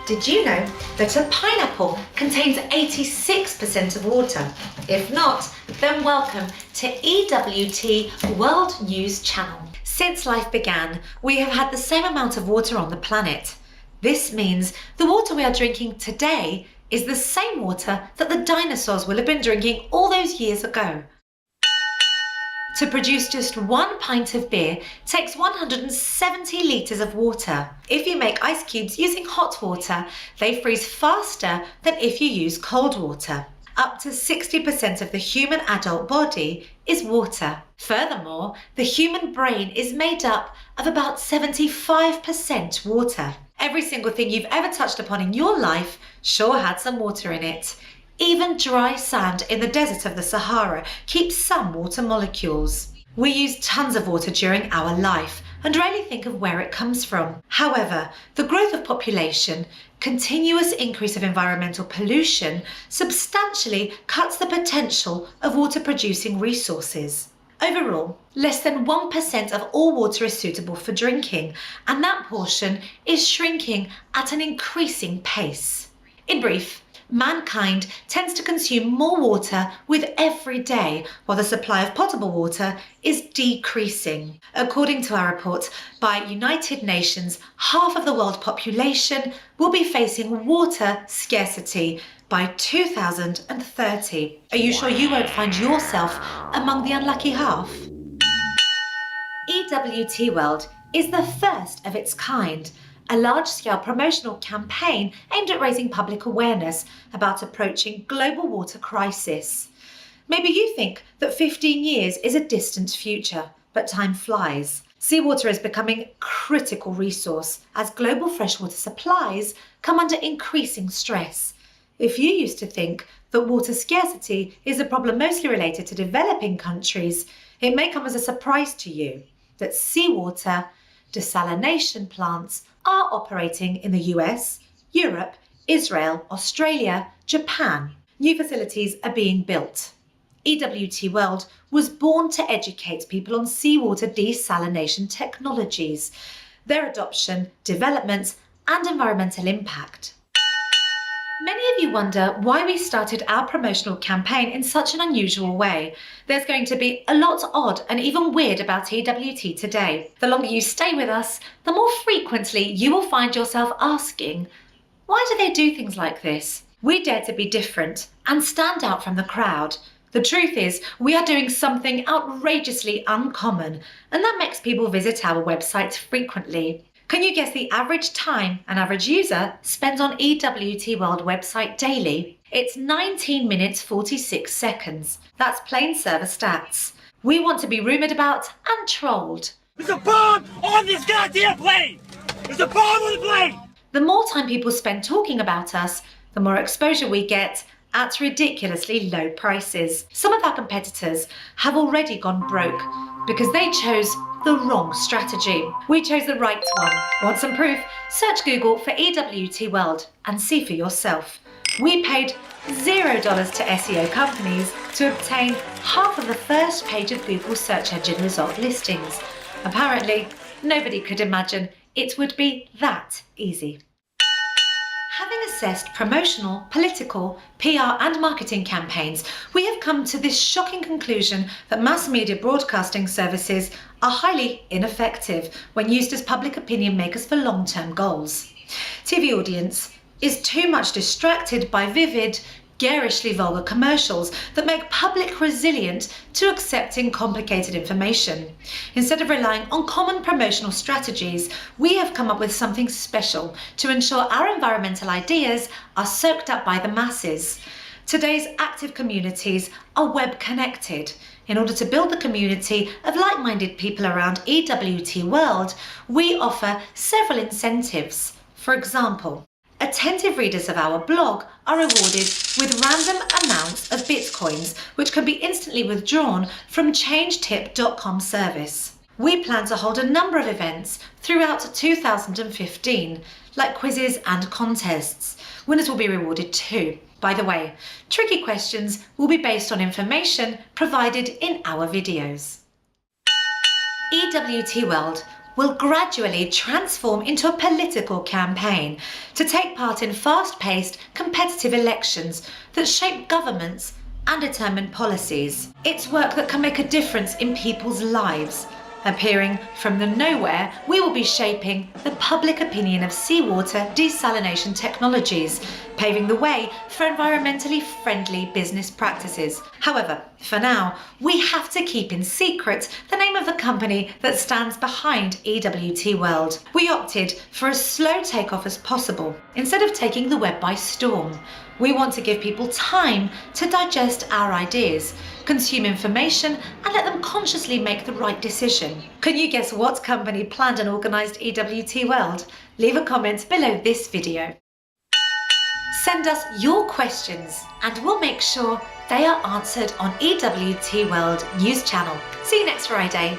Did you know that a pineapple contains 86% of water? If not, then welcome to EWT World News Channel. Since life began, we have had the same amount of water on the planet. This means the water we are drinking today is the same water that the dinosaurs will have been drinking all those years ago. To produce just 1 pint of beer takes 170 litres of water. If you make ice cubes using hot water, they freeze faster than if you use cold water. Up to 60% of the human adult body is water. Furthermore, the human brain is made up of about 75% water. Every single thing you've ever touched upon in your life sure had some water in it. Even dry sand in the desert of the Sahara keeps some water molecules. We use tons of water during our life and rarely think of where it comes from. However, the growth of population, continuous increase of environmental pollution substantially cuts the potential of water-producing resources. Overall, less than 1% of all water is suitable for drinking, and that portion is shrinking at an increasing pace. In brief, mankind tends to consume more water with every day, while the supply of potable water is decreasing. According to our report by United Nations, half of the world population will be facing water scarcity by 2030. Are you sure you won't find yourself among the unlucky half? EWT World is the first of its kind, a large-scale promotional campaign aimed at raising public awareness about approaching global water crisis. Maybe you think that 15 years is a distant future, but time flies. Seawater is becoming a critical resource as global freshwater supplies come under increasing stress. If you used to think that water scarcity is a problem mostly related to developing countries, it may come as a surprise to you that seawater desalination plants are operating in the US, Europe, Israel, Australia, Japan. New facilities are being built. EWT World was born to educate people on seawater desalination technologies, their adoption, development, and environmental impact. Many of you wonder why we started our promotional campaign in such an unusual way. There's going to be a lot odd and even weird about EWT today. The longer you stay with us, the more frequently you will find yourself asking, why do they do things like this? We dare to be different and stand out from the crowd. The truth is, we are doing something outrageously uncommon, and that makes people visit our website frequently. Can you guess the average time an average user spends on EWT World website daily? It's 19 minutes 46 seconds. That's plain server stats. We want to be rumoured about and trolled. There's a bomb on this goddamn plane! There's a bomb on the plane! The more time people spend talking about us, the more exposure we get at ridiculously low prices. Some of our competitors have already gone broke because they chose the wrong strategy. We chose the right one. Want some proof? Search Google for EWT World and see for yourself. We paid $0 to SEO companies to obtain half of the first page of Google search engine result listings. Apparently, nobody could imagine it would be that easy. Having assessed promotional, political, PR and marketing campaigns, we have come to this shocking conclusion that mass media broadcasting services are highly ineffective when used as public opinion makers for long-term goals. TV audience is too much distracted by vivid, garishly vulgar commercials that make public resilient to accepting complicated information. Instead of relying on common promotional strategies, we have come up with something special to ensure our environmental ideas are soaked up by the masses. Today's active communities are web connected. In order to build the community of like-minded people around EWT World, we offer several incentives. For example, attentive readers of our blog are rewarded with random amounts of bitcoins, which can be instantly withdrawn from changetip.com service. We plan to hold a number of events throughout 2015, like quizzes and contests. Winners will be rewarded too. By the way, tricky questions will be based on information provided in our videos. EWT World will gradually transform into a political campaign to take part in fast-paced, competitive elections that shape governments and determine policies. It's work that can make a difference in people's lives. Appearing from the nowhere, we will be shaping the public opinion of seawater desalination technologies, paving the way for environmentally friendly business practices. However, for now, we have to keep in secret the name of the company that stands behind EWT World. We opted for as slow takeoff as possible, instead of taking the web by storm. We want to give people time to digest our ideas, consume information, and let them consciously make the right decision. Can you guess what company planned and organised EWT World? Leave a comment below this video. Send us your questions and we'll make sure they are answered on EWT World News Channel. See you next Friday.